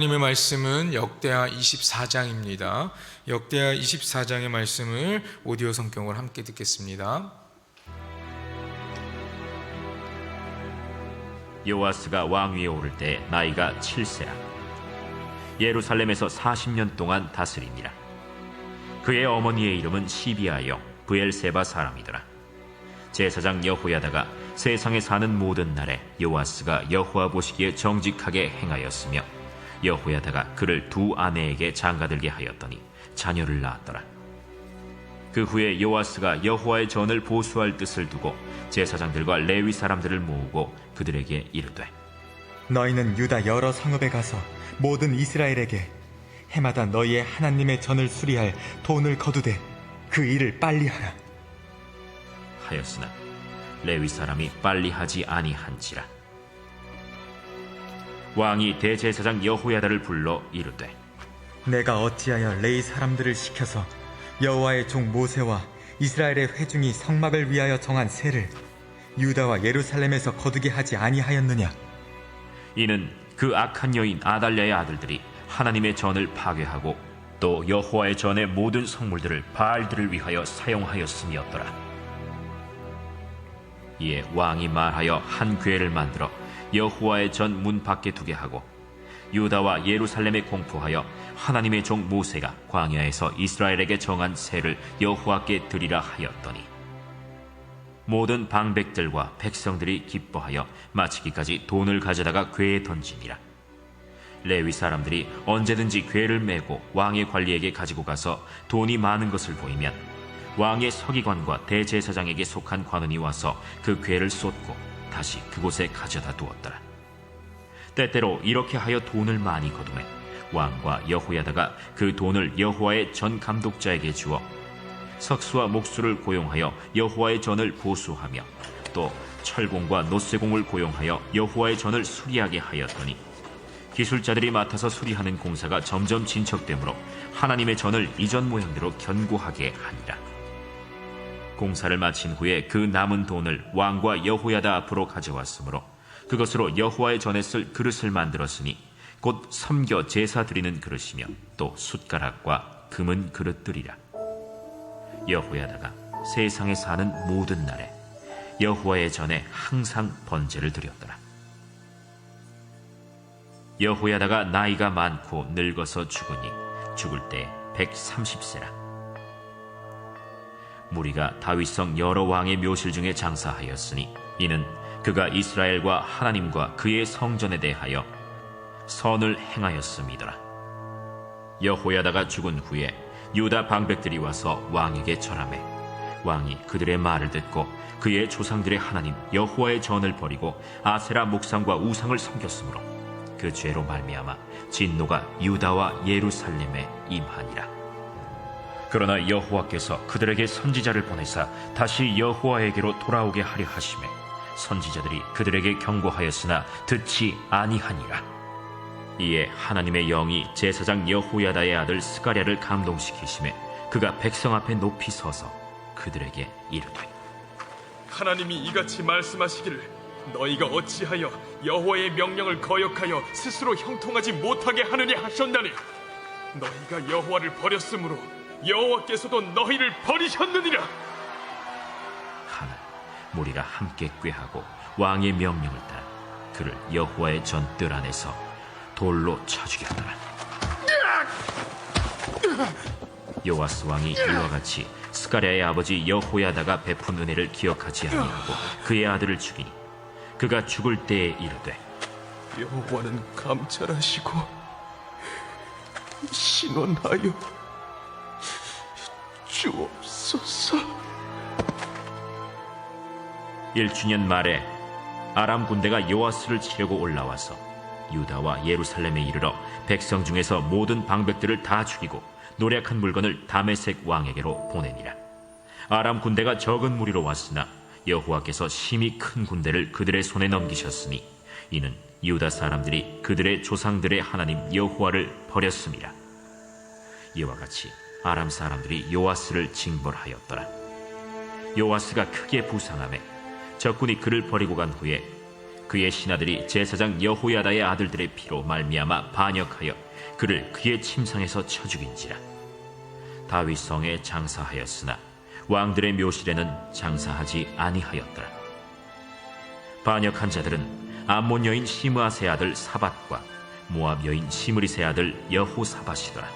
하나님의 말씀은 역대하 24장입니다. 역대하 24장의 말씀을 오디오 성경으로 함께 듣겠습니다. 요아스가 왕위에 오를 때 나이가 7세라. 예루살렘에서 40년 동안 다스리니라. 그의 어머니의 이름은 시비아여 브엘세바 사람이더라. 제사장 여호야다가 세상에 사는 모든 날에 요아스가 여호와 보시기에 정직하게 행하였으며 여호야다가 그를 두 아내에게 장가들게 하였더니 자녀를 낳았더라. 그 후에 요아스가 여호와의 전을 보수할 뜻을 두고 제사장들과 레위 사람들을 모으고 그들에게 이르되, 너희는 유다 여러 성읍에 가서 모든 이스라엘에게 해마다 너희의 하나님의 전을 수리할 돈을 거두되 그 일을 빨리 하라 하였으나 레위 사람이 빨리 하지 아니한지라. 왕이 대제사장 여호야다를 불러 이르되, 내가 어찌하여 레위 사람들을 시켜서 여호와의 종 모세와 이스라엘의 회중이 성막을 위하여 정한 세를 유다와 예루살렘에서 거두게 하지 아니하였느냐? 이는 그 악한 여인 아달랴의 아들들이 하나님의 전을 파괴하고 또 여호와의 전의 모든 성물들을 바알들을 위하여 사용하였음이었더라. 이에 왕이 말하여 한 궤를 만들어 여호와의 전 문 밖에 두게 하고 유다와 예루살렘에 공포하여 하나님의 종 모세가 광야에서 이스라엘에게 정한 세를 여호와께 드리라 하였더니 모든 방백들과 백성들이 기뻐하여 마치기까지 돈을 가져다가 궤에 던지니라. 레위 사람들이 언제든지 궤를 메고 왕의 관리에게 가지고 가서 돈이 많은 것을 보이면 왕의 서기관과 대제사장에게 속한 관원이 와서 그 궤를 쏟고 다시 그곳에 가져다 두었더라. 때때로 이렇게 하여 돈을 많이 거두매 왕과 여호야다가 그 돈을 여호와의 전 감독자에게 주어 석수와 목수를 고용하여 여호와의 전을 보수하며 또 철공과 노쇠공을 고용하여 여호와의 전을 수리하게 하였더니 기술자들이 맡아서 수리하는 공사가 점점 진척되므로 하나님의 전을 이전 모양대로 견고하게 하니라. 공사를 마친 후에 그 남은 돈을 왕과 여호야다 앞으로 가져왔으므로 그것으로 여호와의 전에 쓸 그릇을 만들었으니 곧 섬겨 제사 드리는 그릇이며 또 숟가락과 금은 그릇들이라. 여호야다가 세상에 사는 모든 날에 여호와의 전에 항상 번제를 드렸더라. 여호야다가 나이가 많고 늙어서 죽으니 죽을 때 130세라. 무리가 다윗성 여러 왕의 묘실 중에 장사하였으니 이는 그가 이스라엘과 하나님과 그의 성전에 대하여 선을 행하였음이더라. 여호야다가 죽은 후에 유다 방백들이 와서 왕에게 절하매 왕이 그들의 말을 듣고 그의 조상들의 하나님 여호와의 전을 버리고 아세라 목상과 우상을 섬겼으므로 그 죄로 말미암아 진노가 유다와 예루살렘에 임하니라. 그러나 여호와께서 그들에게 선지자를 보내사 다시 여호와에게로 돌아오게 하려 하시매 선지자들이 그들에게 경고하였으나 듣지 아니하니라. 이에 하나님의 영이 제사장 여호야다의 아들 스가랴를 감동시키시매 그가 백성 앞에 높이 서서 그들에게 이르되, 하나님이 이같이 말씀하시기를 너희가 어찌하여 여호와의 명령을 거역하여 스스로 형통하지 못하게 하느냐 하셨나니 너희가 여호와를 버렸으므로 여호와께서도 너희를 버리셨느니라. 하나 무리가 함께 꾀하고 왕의 명령을 따라 그를 여호와의 전 뜰 안에서 돌로 쳐 죽였더라. 요아스 왕이 이와 같이 스가랴의 아버지 여호야다가 베푼 은혜를 기억하지 아니하고 그의 아들을 죽이니 그가 죽을 때에 이르되, 여호와는 감찰하시고 신원하여 주옵소서. 1주년 말에 아람 군대가 요아스를 치려고 올라와서 유다와 예루살렘에 이르러 백성 중에서 모든 방백들을 다 죽이고 노략한 물건을 다메섹 왕에게로 보내니라. 아람 군대가 적은 무리로 왔으나 여호와께서 심히 큰 군대를 그들의 손에 넘기셨으니 이는 유다 사람들이 그들의 조상들의 하나님 여호와를 버렸음이라. 이와 같이 아람 사람들이 요아스를 징벌하였더라. 요아스가 크게 부상하매 적군이 그를 버리고 간 후에 그의 신하들이 제사장 여호야다의 아들들의 피로 말미암아 반역하여 그를 그의 침상에서 쳐 죽인지라. 다윗 성에 장사하였으나 왕들의 묘실에는 장사하지 아니하였더라. 반역한 자들은 암몬 여인 시므아세 아들 사밧과 모압 여인 시므리세 아들 여호사밧이더라.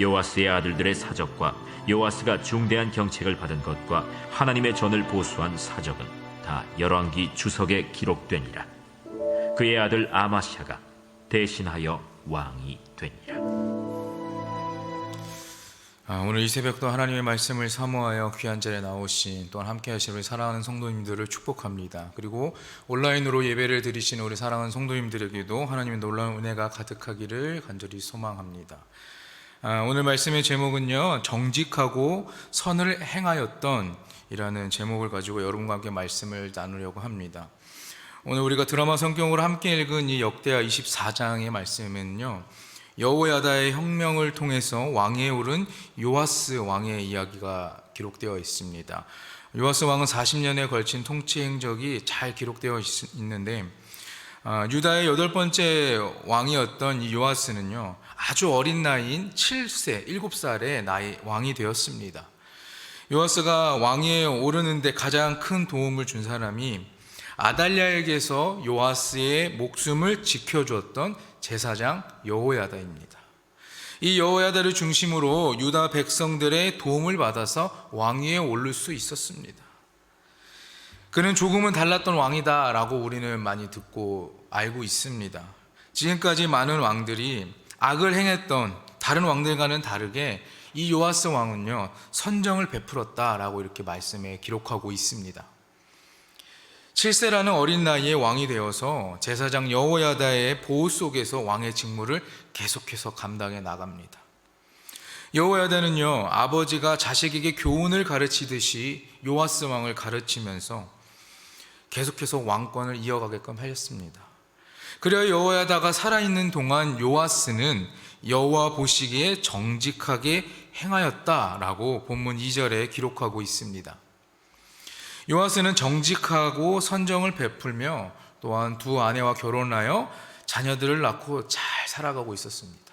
요아스의 아들들의 사적과 요아스가 중대한 경책을 받은 것과 하나님의 전을 보수한 사적은 다 열왕기 주석에 기록되니라. 그의 아들 아마샤가 대신하여 왕이 되니라. 오늘 이 새벽도 하나님의 말씀을 사모하여 귀한 자리에 나오신 또한 함께 하신 우리 사랑하는 성도님들을 축복합니다. 그리고 온라인으로 예배를 드리시는 우리 사랑하는 성도님들에게도 하나님의 놀라운 은혜가 가득하기를 간절히 소망합니다. 오늘 말씀의 제목은요, 정직하고 선을 행하였던 이라는 제목을 가지고 여러분과 함께 말씀을 나누려고 합니다. 오늘 우리가 드라마 성경으로 함께 읽은 이 역대하 24장의 말씀은요, 여호야다의 혁명을 통해서 왕위에 오른 요아스 왕의 이야기가 기록되어 있습니다. 요아스 왕은 40년에 걸친 통치 행적이 잘 기록되어 있는데, 유다의 8번째 왕이었던 이 요아스는요, 아주 어린 나이인 7세, 7살의 나이 왕이 되었습니다. 요아스가 왕위에 오르는데 가장 큰 도움을 준 사람이 아달랴에게서 요아스의 목숨을 지켜주었던 제사장 여호야다입니다. 이 여호야다를 중심으로 유다 백성들의 도움을 받아서 왕위에 오를 수 있었습니다. 그는 조금은 달랐던 왕이다라고 우리는 많이 듣고 알고 있습니다. 지금까지 많은 왕들이 악을 행했던 다른 왕들과는 다르게 이 요아스 왕은요, 선정을 베풀었다라고 이렇게 말씀에 기록하고 있습니다. 7세라는 어린 나이에 왕이 되어서 제사장 여호야다의 보호 속에서 왕의 직무를 계속해서 감당해 나갑니다. 여호야다는요, 아버지가 자식에게 교훈을 가르치듯이 요아스 왕을 가르치면서 계속해서 왕권을 이어가게끔 하였습니다. 그래야 여호야다가 살아있는 동안 요아스는 여호와 보시기에 정직하게 행하였다라고 본문 2절에 기록하고 있습니다. 요아스는 정직하고 선정을 베풀며 또한 두 아내와 결혼하여 자녀들을 낳고 잘 살아가고 있었습니다.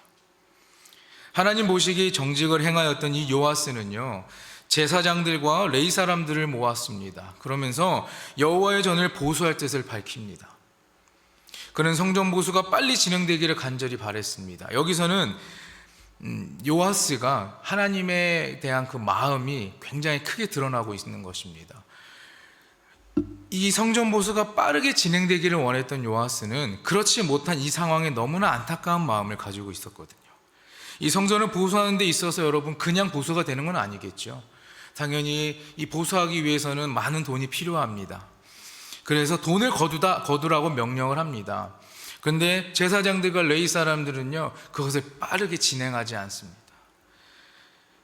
하나님 보시기에 정직을 행하였던 이 요아스는요, 제사장들과 레위 사람들을 모았습니다. 그러면서 여호와의 전을 보수할 뜻을 밝힙니다. 그는 성전 보수가 빨리 진행되기를 간절히 바랬습니다. 여기서는 요아스가 하나님에 대한 그 마음이 굉장히 크게 드러나고 있는 것입니다. 이 성전 보수가 빠르게 진행되기를 원했던 요아스는 그렇지 못한 이 상황에 너무나 안타까운 마음을 가지고 있었거든요. 이 성전을 보수하는 데 있어서 여러분 그냥 보수가 되는 건 아니겠죠. 당연히 이 보수하기 위해서는 많은 돈이 필요합니다. 그래서 돈을 거두라고 명령을 합니다. 그런데 제사장들과 레위 사람들은요, 그것을 빠르게 진행하지 않습니다.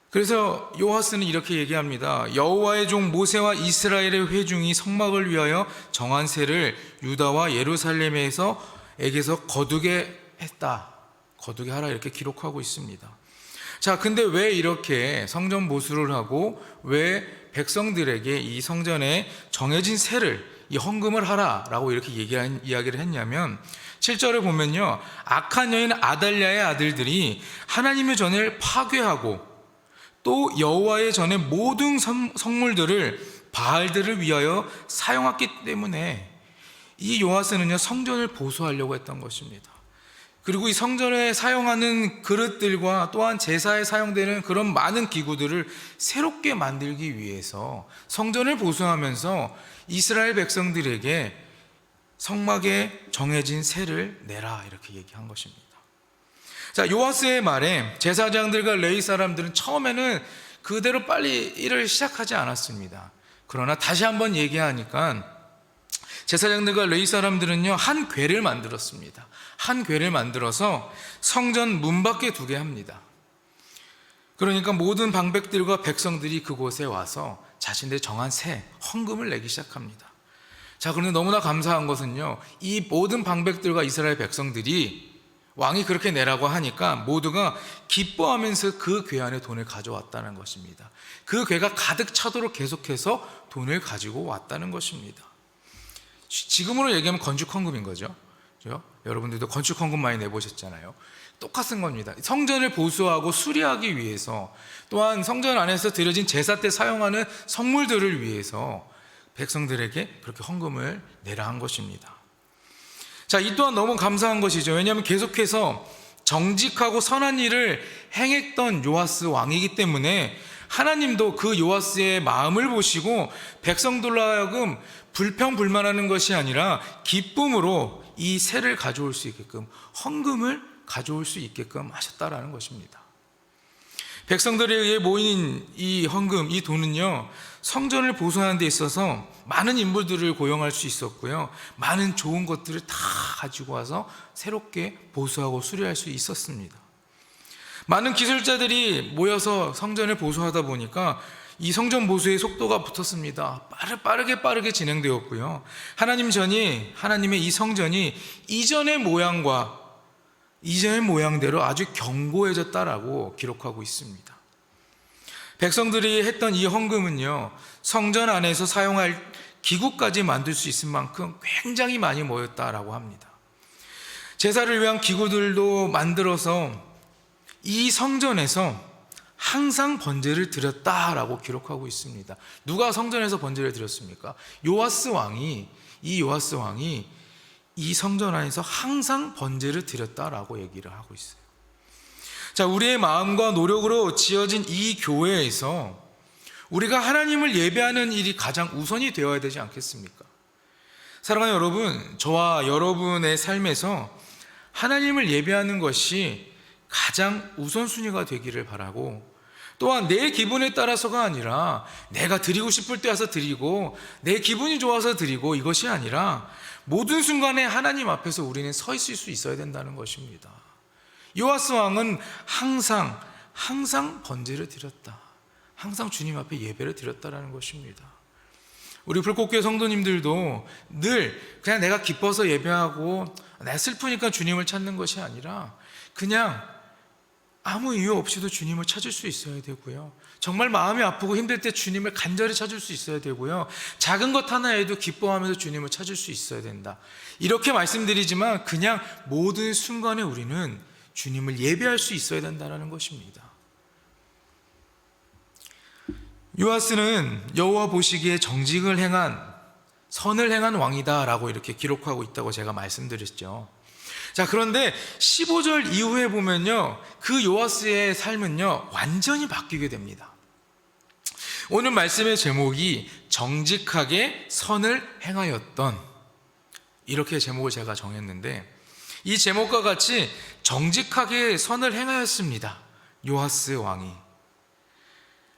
그래서 요아스는 이렇게 얘기합니다. 여호와의 종 모세와 이스라엘의 회중이 성막을 위하여 정한 세를 유다와 예루살렘에게서 거두게 했다. 거두게 하라 이렇게 기록하고 있습니다. 자, 근데 왜 이렇게 성전 보수를 하고 왜 백성들에게 이 성전에 정해진 세를 이 헌금을 하라라고 이렇게 이야기를 했냐면 7절을 보면요, 악한 여인 아달랴의 아들들이 하나님의 전을 파괴하고 또 여호와의 전의 모든 성물들을 바알들을 위하여 사용했기 때문에 이 요아스는요, 성전을 보수하려고 했던 것입니다. 그리고 이 성전에 사용하는 그릇들과 또한 제사에 사용되는 그런 많은 기구들을 새롭게 만들기 위해서 성전을 보수하면서 이스라엘 백성들에게 성막에 정해진 세를 내라 이렇게 얘기한 것입니다. 자, 요아스의 말에 제사장들과 레위 사람들은 처음에는 그대로 빨리 일을 시작하지 않았습니다. 그러나 다시 한번 얘기하니까 제사장들과 레위 사람들은요, 한 궤를 만들었습니다. 한 궤를 만들어서 성전 문 밖에 두게 합니다. 그러니까 모든 방백들과 백성들이 그곳에 와서 자신들 정한 세, 헌금을 내기 시작합니다. 자, 그런데 너무나 감사한 것은요, 이 모든 방백들과 이스라엘 백성들이 왕이 그렇게 내라고 하니까 모두가 기뻐하면서 그 궤 안에 돈을 가져왔다는 것입니다. 그 궤가 가득 차도록 계속해서 돈을 가지고 왔다는 것입니다. 지금으로 얘기하면 건축 헌금인 거죠. 그죠? 여러분들도 건축 헌금 많이 내보셨잖아요. 똑같은 겁니다. 성전을 보수하고 수리하기 위해서, 또한 성전 안에서 드려진 제사 때 사용하는 성물들을 위해서 백성들에게 그렇게 헌금을 내라 한 것입니다. 자, 이 또한 너무 감사한 것이죠. 왜냐하면 계속해서 정직하고 선한 일을 행했던 요아스 왕이기 때문에 하나님도 그 요아스의 마음을 보시고 백성들로 하여금 불평불만하는 것이 아니라 기쁨으로 이 세를 가져올 수 있게끔, 헌금을 가져올 수 있게끔 하셨다라는 것입니다. 백성들에 의해 모인 이 헌금, 이 돈은요, 성전을 보수하는 데 있어서 많은 인물들을 고용할 수 있었고요, 많은 좋은 것들을 다 가지고 와서 새롭게 보수하고 수리할 수 있었습니다. 많은 기술자들이 모여서 성전을 보수하다 보니까 이 성전 보수의 속도가 붙었습니다. 빠르게 진행되었고요, 하나님의 이 성전이 이전의 모양대로 아주 견고해졌다라고 기록하고 있습니다. 백성들이 했던 이 헌금은요, 성전 안에서 사용할 기구까지 만들 수 있을 만큼 굉장히 많이 모였다라고 합니다. 제사를 위한 기구들도 만들어서 이 성전에서 항상 번제를 드렸다라고 기록하고 있습니다. 누가 성전에서 번제를 드렸습니까? 요아스 왕이 이 성전 안에서 항상 번제를 드렸다라고 얘기를 하고 있어요. 자, 우리의 마음과 노력으로 지어진 이 교회에서 우리가 하나님을 예배하는 일이 가장 우선이 되어야 되지 않겠습니까? 사랑하는 여러분, 저와 여러분의 삶에서 하나님을 예배하는 것이 가장 우선순위가 되기를 바라고, 또한 내 기분에 따라서가 아니라 내가 드리고 싶을 때 와서 드리고 내 기분이 좋아서 드리고, 이것이 아니라 모든 순간에 하나님 앞에서 우리는 서 있을 수 있어야 된다는 것입니다. 요아스 왕은 항상 번제를 드렸다, 항상 주님 앞에 예배를 드렸다라는 것입니다. 우리 불꽃교회 성도님들도 늘 그냥 내가 기뻐서 예배하고 내가 슬프니까 주님을 찾는 것이 아니라 그냥 아무 이유 없이도 주님을 찾을 수 있어야 되고요, 정말 마음이 아프고 힘들 때 주님을 간절히 찾을 수 있어야 되고요, 작은 것 하나에도 기뻐하면서 주님을 찾을 수 있어야 된다, 이렇게 말씀드리지만 그냥 모든 순간에 우리는 주님을 예배할 수 있어야 된다는 것입니다. 요아스는 여호와 보시기에 정직을 행한, 선을 행한 왕이다라고 이렇게 기록하고 있다고 제가 말씀드렸죠. 자, 그런데 15절 이후에 보면요, 그 요아스의 삶은요, 완전히 바뀌게 됩니다. 오늘 말씀의 제목이 정직하게 선을 행하였던, 이렇게 제목을 제가 정했는데, 이 제목과 같이 정직하게 선을 행하였습니다. 요아스 왕이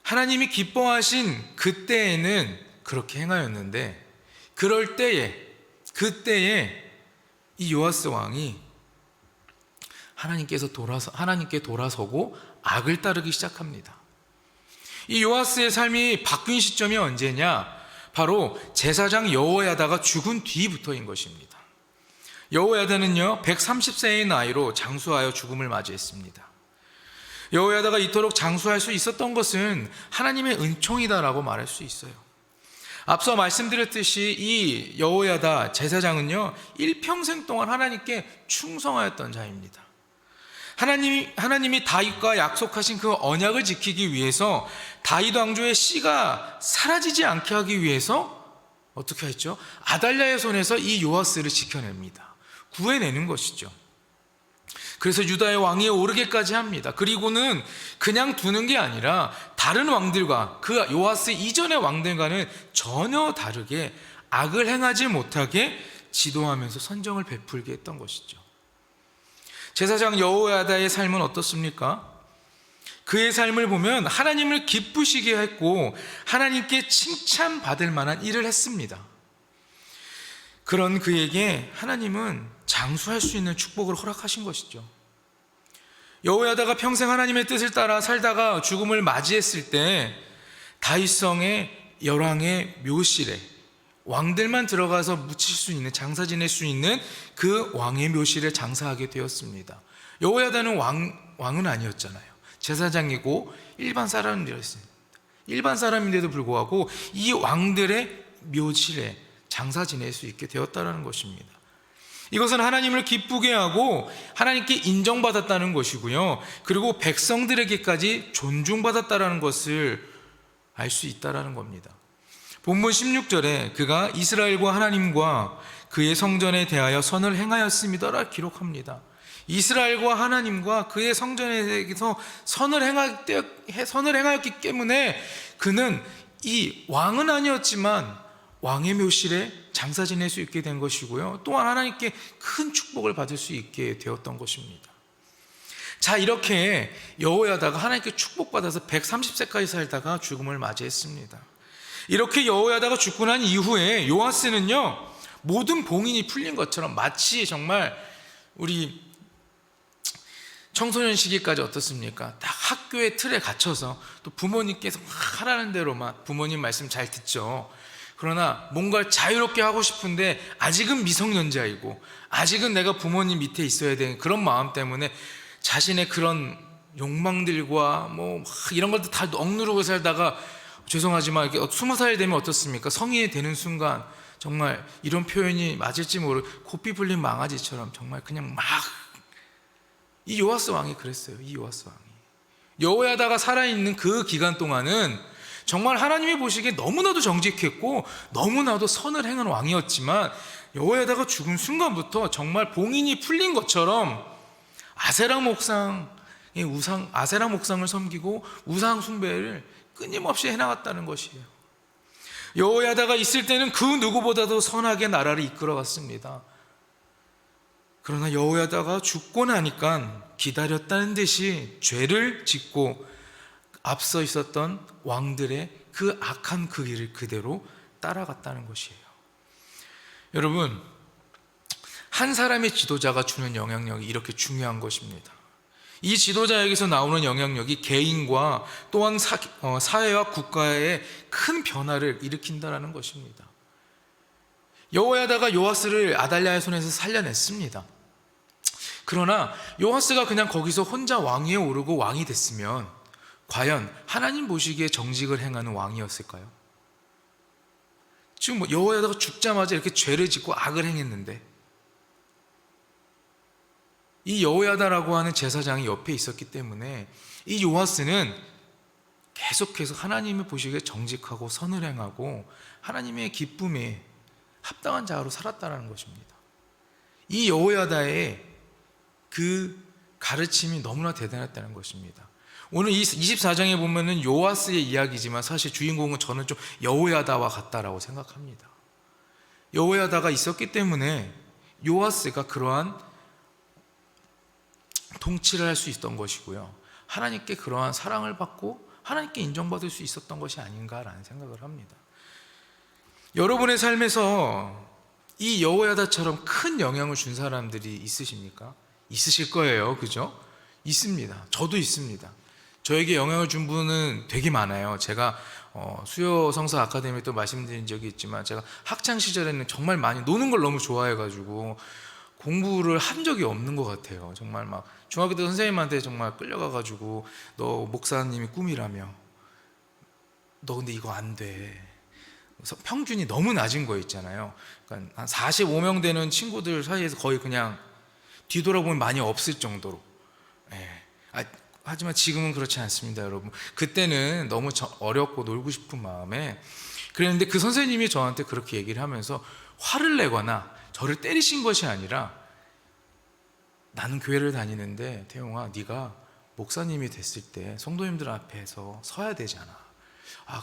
하나님이 기뻐하신 그때에는 그렇게 행하였는데, 그때에 이 요아스 왕이 하나님께 돌아서고 악을 따르기 시작합니다. 이 요아스의 삶이 바뀐 시점이 언제냐? 바로 제사장 여호야다가 죽은 뒤부터인 것입니다. 여호야다는요, 130세의 나이로 장수하여 죽음을 맞이했습니다. 여호야다가 이토록 장수할 수 있었던 것은 하나님의 은총이다라고 말할 수 있어요. 앞서 말씀드렸듯이 이 여호야다 제사장은요, 일평생 동안 하나님께 충성하였던 자입니다. 하나님이 다윗과 약속하신 그 언약을 지키기 위해서 다윗 왕조의 씨가 사라지지 않게 하기 위해서 어떻게 했죠? 아달랴의 손에서 이 요아스를 지켜냅니다. 구해내는 것이죠. 그래서 유다의 왕위에 오르게까지 합니다. 그리고는 그냥 두는 게 아니라 다른 왕들과, 그 요아스 이전의 왕들과는 전혀 다르게 악을 행하지 못하게 지도하면서 선정을 베풀게 했던 것이죠. 제사장 여호야다의 삶은 어떻습니까? 그의 삶을 보면 하나님을 기쁘시게 했고 하나님께 칭찬받을 만한 일을 했습니다. 그런 그에게 하나님은 장수할 수 있는 축복을 허락하신 것이죠. 여호야다가 평생 하나님의 뜻을 따라 살다가 죽음을 맞이했을 때 다윗성의 열왕의 묘실에 왕들만 들어가서 묻힐 수 있는, 장사 지낼 수 있는 그 왕의 묘실에 장사하게 되었습니다. 여호야다는 왕은 아니었잖아요. 제사장이고 일반 사람이었습니다. 일반 사람인데도 불구하고 이 왕들의 묘실에 장사 지낼 수 있게 되었다는 것입니다. 이것은 하나님을 기쁘게 하고 하나님께 인정받았다는 것이고요. 그리고 백성들에게까지 존중받았다는 것을 알 수 있다는 겁니다. 본문 16절에 그가 이스라엘과 하나님과 그의 성전에 대하여 선을 행하였음이더라 기록합니다. 이스라엘과 하나님과 그의 성전에 대해서 선을 행하였기 때문에 그는 이 왕은 아니었지만 왕의 묘실에 장사 지낼 수 있게 된 것이고요. 또한 하나님께 큰 축복을 받을 수 있게 되었던 것입니다. 자, 이렇게 여호야다가 하나님께 축복받아서 130세까지 살다가 죽음을 맞이했습니다. 이렇게 여호야다가 죽고 난 이후에 요아스는요, 모든 봉인이 풀린 것처럼 마치 정말 우리 청소년 시기까지 어떻습니까? 딱 학교의 틀에 갇혀서 또 부모님께서 막 하라는 대로만 부모님 말씀 잘 듣죠. 그러나 뭔가 자유롭게 하고 싶은데 아직은 미성년자이고 아직은 내가 부모님 밑에 있어야 되는 그런 마음 때문에 자신의 그런 욕망들과 뭐 이런 것들 다 억누르고 살다가, 죄송하지만 20살 되면 어떻습니까? 성인이 되는 순간 정말 이런 표현이 맞을지 모르고 고삐 불린 망아지처럼 정말 그냥 막, 이 요아스 왕이 그랬어요. 이 요아스 왕이 여호야다가 살아있는 그 기간 동안은 정말 하나님이 보시기에 너무나도 정직했고 너무나도 선을 행한 왕이었지만, 여호야다가 죽은 순간부터 정말 봉인이 풀린 것처럼 아세라 목상을 섬기고 우상 숭배를 끊임없이 해나갔다는 것이에요. 여호야다가 있을 때는 그 누구보다도 선하게 나라를 이끌어갔습니다. 그러나 여호야다가 죽고 나니까 기다렸다는 듯이 죄를 짓고 앞서 있었던 왕들의 그 악한 그 길을 그대로 따라갔다는 것이에요. 여러분, 한 사람의 지도자가 주는 영향력이 이렇게 중요한 것입니다. 이 지도자에게서 나오는 영향력이 개인과 또한 사회와 국가에 큰 변화를 일으킨다는 것입니다. 여호야다가 요아스를 아달랴의 손에서 살려냈습니다. 그러나 요아스가 그냥 거기서 혼자 왕위에 오르고 왕이 됐으면 과연 하나님 보시기에 정직을 행하는 왕이었을까요? 지금 여호야다가 죽자마자 이렇게 죄를 짓고 악을 행했는데 이 여호야다라고 하는 제사장이 옆에 있었기 때문에 이 요아스는 계속해서 하나님이 보시기에 정직하고 선을 행하고 하나님의 기쁨에 합당한 자로 살았다는 것입니다. 이 여호야다의 그 가르침이 너무나 대단했다는 것입니다. 오늘 24장에 보면은 요아스의 이야기지만 사실 주인공은 저는 좀 여호야다와 같다라고 생각합니다. 여호야다가 있었기 때문에 요아스가 그러한 통치를 할 수 있었던 것이고요, 하나님께 그러한 사랑을 받고 하나님께 인정받을 수 있었던 것이 아닌가라는 생각을 합니다. 여러분의 삶에서 이 여호야다처럼 큰 영향을 준 사람들이 있으십니까? 있으실 거예요, 그죠? 있습니다. 저도 있습니다. 저에게 영향을 준 분은 되게 많아요. 제가 수요 성서 아카데미에 또 말씀드린 적이 있지만, 제가 학창 시절에는 정말 많이 노는 걸 너무 좋아해가지고 공부를 한 적이 없는 것 같아요. 정말 막 중학교 때 선생님한테 정말 끌려가가지고 너 목사님이 꿈이라며, 너 근데 이거 안 돼. 평균이 너무 낮은 거 있잖아요. 그러니까 한 45명 되는 친구들 사이에서 거의 그냥 뒤돌아보면 많이 없을 정도로. 하지만 지금은 그렇지 않습니다, 여러분. 그때는 너무 어렵고 놀고 싶은 마음에 그랬는데, 그 선생님이 저한테 그렇게 얘기를 하면서 화를 내거나 저를 때리신 것이 아니라, 나는 교회를 다니는데 태용아, 네가 목사님이 됐을 때 성도님들 앞에서 서야 되잖아.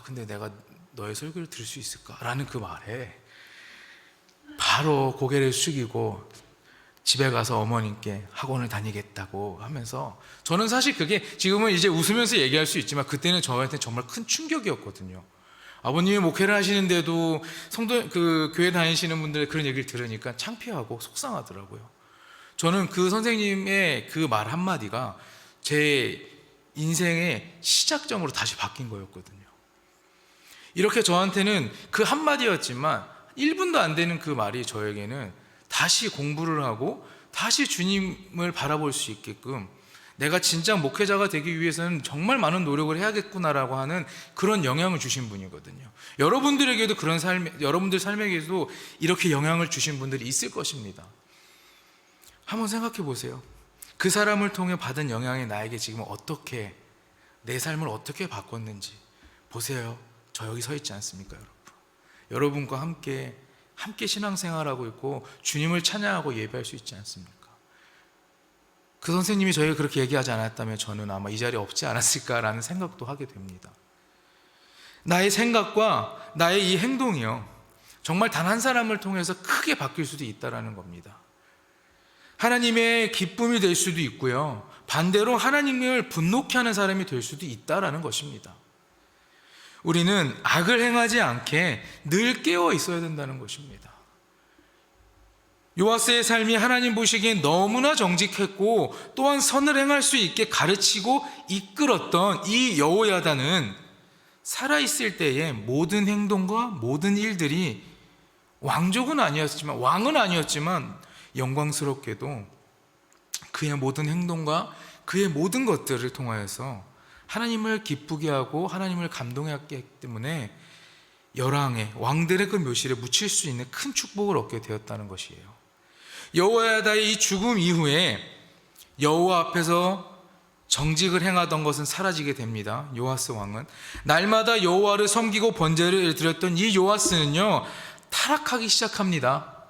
근데 내가 너의 설교를 들을 수 있을까? 라는 그 말에 바로 고개를 숙이고 집에 가서 어머님께 학원을 다니겠다고 하면서, 저는 사실 그게 지금은 이제 웃으면서 얘기할 수 있지만 그때는 저한테 정말 큰 충격이었거든요. 아버님이 목회를 하시는데도 교회 다니시는 분들의 그런 얘기를 들으니까 창피하고 속상하더라고요. 저는 그 선생님의 그 말 한마디가 제 인생의 시작점으로 다시 바뀐 거였거든요. 이렇게 저한테는 그 한마디였지만 1분도 안 되는 그 말이 저에게는 다시 공부를 하고 다시 주님을 바라볼 수 있게끔 내가 진짜 목회자가 되기 위해서는 정말 많은 노력을 해야겠구나라고 하는 그런 영향을 주신 분이거든요. 여러분들에게도 여러분들 삶에게도 이렇게 영향을 주신 분들이 있을 것입니다. 한번 생각해 보세요. 그 사람을 통해 받은 영향이 나에게 지금 어떻게, 내 삶을 어떻게 바꿨는지 보세요. 저 여기 서 있지 않습니까, 여러분? 여러분과 함께 신앙생활하고 있고 주님을 찬양하고 예배할 수 있지 않습니까? 그 선생님이 저에게 그렇게 얘기하지 않았다면 저는 아마 이 자리에 없지 않았을까라는 생각도 하게 됩니다. 나의 생각과 나의 이 행동이요, 정말 단 한 사람을 통해서 크게 바뀔 수도 있다는 겁니다. 하나님의 기쁨이 될 수도 있고요, 반대로 하나님을 분노케 하는 사람이 될 수도 있다는 것입니다. 우리는 악을 행하지 않게 늘 깨어 있어야 된다는 것입니다. 요아스의 삶이 하나님 보시기엔 너무나 정직했고 또한 선을 행할 수 있게 가르치고 이끌었던 이 여호야다는 살아있을 때의 모든 행동과 모든 일들이 왕은 아니었지만 영광스럽게도 그의 모든 행동과 그의 모든 것들을 통하여서 하나님을 기쁘게 하고 하나님을 감동하게 했기 때문에 열왕의 왕들의 그 묘실에 묻힐 수 있는 큰 축복을 얻게 되었다는 것이에요. 여호야다의 이 죽음 이후에 여호와 앞에서 정직을 행하던 것은 사라지게 됩니다. 요아스 왕은 날마다 여호와를 섬기고 번제를 드렸던 이 요아스는요, 타락하기 시작합니다.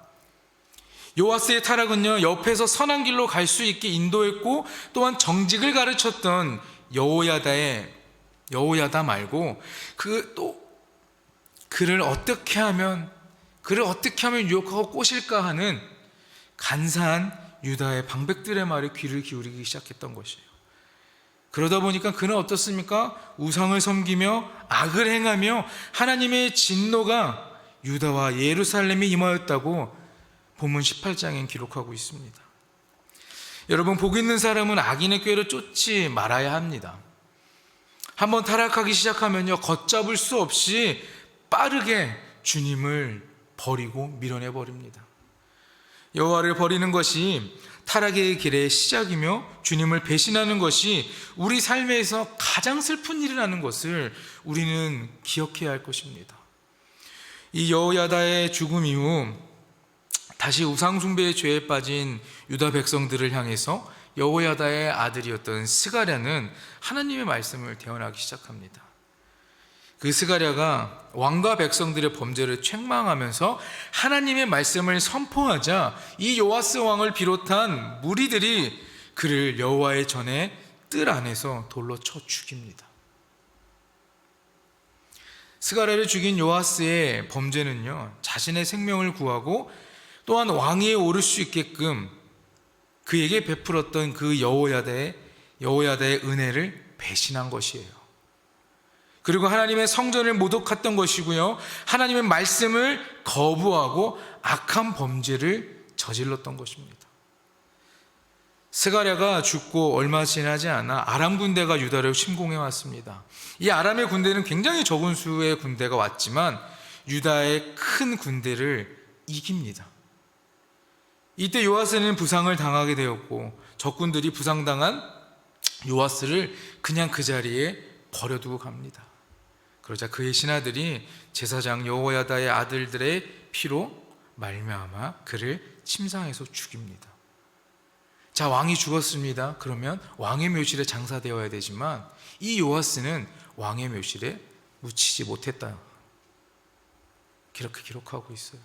요아스의 타락은요, 옆에서 선한 길로 갈 수 있게 인도했고 또한 정직을 가르쳤던 여호야다 말고 그를 어떻게 하면 유혹하고 꼬실까 하는 간사한 유다의 방백들의 말에 귀를 기울이기 시작했던 것이에요. 그러다 보니까 그는 어떻습니까? 우상을 섬기며 악을 행하며 하나님의 진노가 유다와 예루살렘에 임하였다고 본문 18장엔 기록하고 있습니다. 여러분, 복 있는 사람은 악인의 꾀를 쫓지 말아야 합니다. 한번 타락하기 시작하면요, 걷잡을 수 없이 빠르게 주님을 버리고 밀어내버립니다. 여호와를 버리는 것이 타락의 길의 시작이며 주님을 배신하는 것이 우리 삶에서 가장 슬픈 일이라는 것을 우리는 기억해야 할 것입니다. 이 여호야다의 죽음 이후 다시 우상숭배의 죄에 빠진 유다 백성들을 향해서 여호야다의 아들이었던 스가랴는 하나님의 말씀을 대언하기 시작합니다. 그 스가랴가 왕과 백성들의 범죄를 책망하면서 하나님의 말씀을 선포하자 이 요아스 왕을 비롯한 무리들이 그를 여호와의 전에 뜰 안에서 돌로 쳐 죽입니다. 스가랴를 죽인 요아스의 범죄는요, 자신의 생명을 구하고 또한 왕위에 오를 수 있게끔 그에게 베풀었던 그 여호야다의 은혜를 배신한 것이에요. 그리고 하나님의 성전을 모독했던 것이고요, 하나님의 말씀을 거부하고 악한 범죄를 저질렀던 것입니다. 스가랴가 죽고 얼마 지나지 않아 아람 군대가 유다를 침공해 왔습니다. 이 아람의 군대는 굉장히 적은 수의 군대가 왔지만 유다의 큰 군대를 이깁니다. 이때 요아스는 부상을 당하게 되었고 적군들이 부상당한 요아스를 그냥 그 자리에 버려두고 갑니다. 그러자 그의 신하들이 제사장 여호야다의 아들들의 피로 말미암아 그를 침상에서 죽입니다. 자, 왕이 죽었습니다. 그러면 왕의 묘실에 장사되어야 되지만 이 요아스는 왕의 묘실에 묻히지 못했다, 그렇게 기록하고 있어요.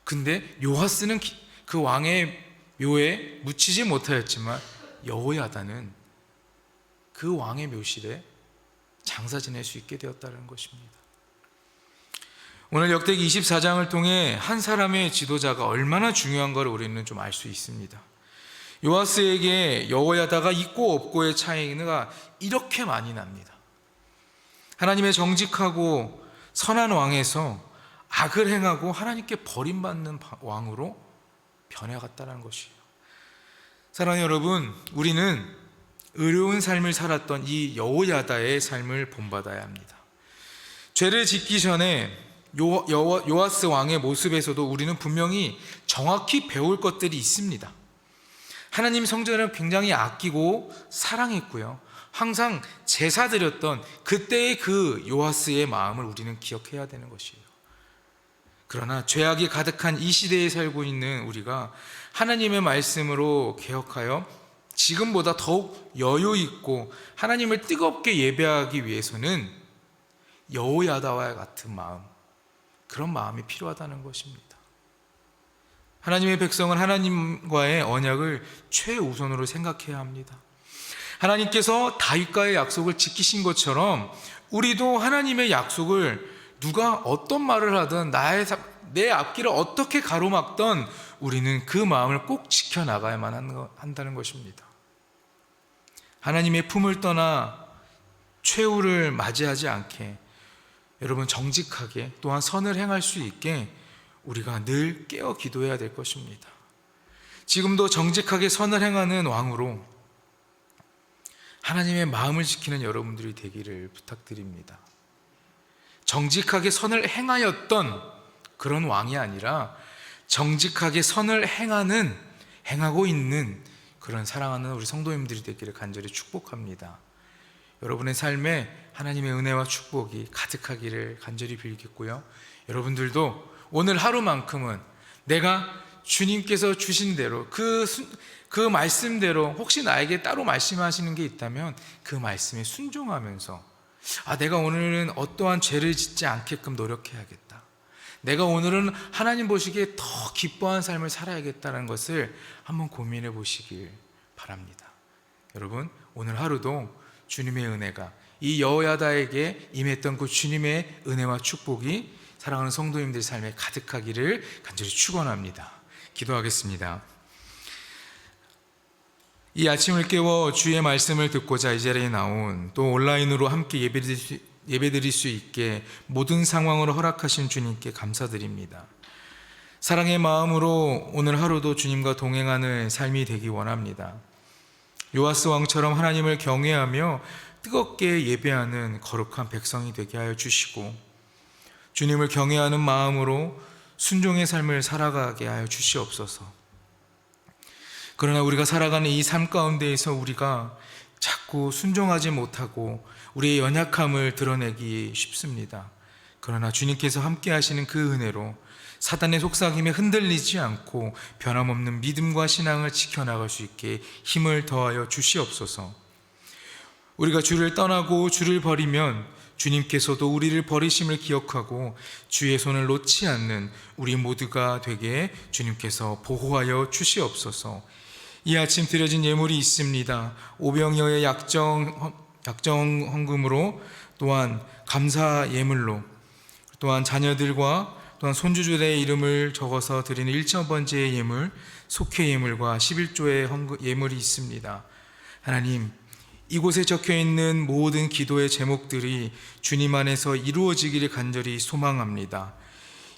근데 요아스는 그 왕의 묘에 묻히지 못하였지만 여호야다는 그 왕의 묘실에 장사 지낼 수 있게 되었다는 것입니다. 오늘 역대기 24장을 통해 한 사람의 지도자가 얼마나 중요한가를 우리는 좀 알 수 있습니다. 요아스에게 여호야다가 있고 없고의 차이가 이렇게 많이 납니다. 하나님의 정직하고 선한 왕에서 악을 행하고 하나님께 버림받는 왕으로 변해갔다는 것이에요. 사랑하는 여러분, 우리는 의로운 삶을 살았던 이 여호야다의 삶을 본받아야 합니다. 죄를 짓기 전에 요아스 왕의 모습에서도 우리는 분명히 정확히 배울 것들이 있습니다. 하나님 성전을 굉장히 아끼고 사랑했고요. 항상 제사 드렸던 그때의 그 요아스의 마음을 우리는 기억해야 되는 것이에요. 그러나 죄악이 가득한 이 시대에 살고 있는 우리가 하나님의 말씀으로 개혁하여 지금보다 더욱 여유 있고 하나님을 뜨겁게 예배하기 위해서는 여호야다와 같은 마음, 그런 마음이 필요하다는 것입니다. 하나님의 백성은 하나님과의 언약을 최우선으로 생각해야 합니다. 하나님께서 다윗과의 약속을 지키신 것처럼 우리도 하나님의 약속을 누가 어떤 말을 하든 내 앞길을 어떻게 가로막던 우리는 그 마음을 꼭 지켜나가야만 한다는 것입니다. 하나님의 품을 떠나 최후를 맞이하지 않게 여러분 정직하게 또한 선을 행할 수 있게 우리가 늘 깨어 기도해야 될 것입니다. 지금도 정직하게 선을 행하는 왕으로 하나님의 마음을 지키는 여러분들이 되기를 부탁드립니다. 정직하게 선을 행하였던 그런 왕이 아니라 정직하게 선을 행하고 있는 그런 사랑하는 우리 성도님들이 되기를 간절히 축복합니다. 여러분의 삶에 하나님의 은혜와 축복이 가득하기를 간절히 빌겠고요. 여러분들도 오늘 하루만큼은 내가 주님께서 주신 대로 그 말씀대로 혹시 나에게 따로 말씀하시는 게 있다면 그 말씀에 순종하면서 내가 오늘은 어떠한 죄를 짓지 않게끔 노력해야겠다. 내가 오늘은 하나님 보시기에 더 기뻐한 삶을 살아야겠다는 것을 한번 고민해 보시길 바랍니다. 여러분, 오늘 하루도 주님의 은혜가 이 여호야다에게 임했던 그 주님의 은혜와 축복이 사랑하는 성도님들 삶에 가득하기를 간절히 축원합니다. 기도하겠습니다. 이 아침을 깨워 주의 말씀을 듣고자 이 자리에 나온 또 온라인으로 함께 예배드릴 수 있게 모든 상황으로 허락하신 주님께 감사드립니다. 사랑의 마음으로 오늘 하루도 주님과 동행하는 삶이 되기 원합니다. 요아스 왕처럼 하나님을 경외하며 뜨겁게 예배하는 거룩한 백성이 되게 하여 주시고 주님을 경외하는 마음으로 순종의 삶을 살아가게 하여 주시옵소서. 그러나 우리가 살아가는 이 삶 가운데에서 우리가 자꾸 순종하지 못하고 우리의 연약함을 드러내기 쉽습니다. 그러나 주님께서 함께 하시는 그 은혜로 사단의 속삭임에 흔들리지 않고 변함없는 믿음과 신앙을 지켜나갈 수 있게 힘을 더하여 주시옵소서. 우리가 주를 떠나고 주를 버리면 주님께서도 우리를 버리심을 기억하고 주의 손을 놓지 않는 우리 모두가 되게 주님께서 보호하여 주시옵소서. 이 아침 드려진 예물이 있습니다. 오병이어의 약정 헌금으로 또한 감사 예물로 또한 자녀들과 또한 손주들의 이름을 적어서 드리는 1,000번째의 예물, 속회 예물과 11조의 예물이 있습니다. 하나님, 이곳에 적혀있는 모든 기도의 제목들이 주님 안에서 이루어지기를 간절히 소망합니다.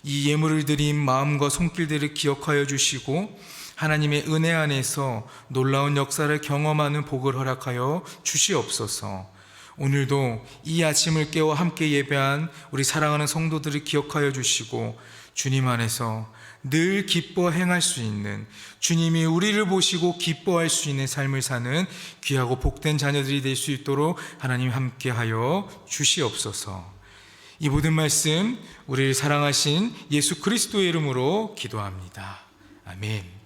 이 예물을 드린 마음과 손길들을 기억하여 주시고 하나님의 은혜 안에서 놀라운 역사를 경험하는 복을 허락하여 주시옵소서. 오늘도 이 아침을 깨워 함께 예배한 우리 사랑하는 성도들을 기억하여 주시고 주님 안에서 늘 기뻐 행할 수 있는, 주님이 우리를 보시고 기뻐할 수 있는 삶을 사는 귀하고 복된 자녀들이 될 수 있도록 하나님 함께하여 주시옵소서. 이 모든 말씀 우리를 사랑하신 예수 그리스도의 이름으로 기도합니다. 아멘.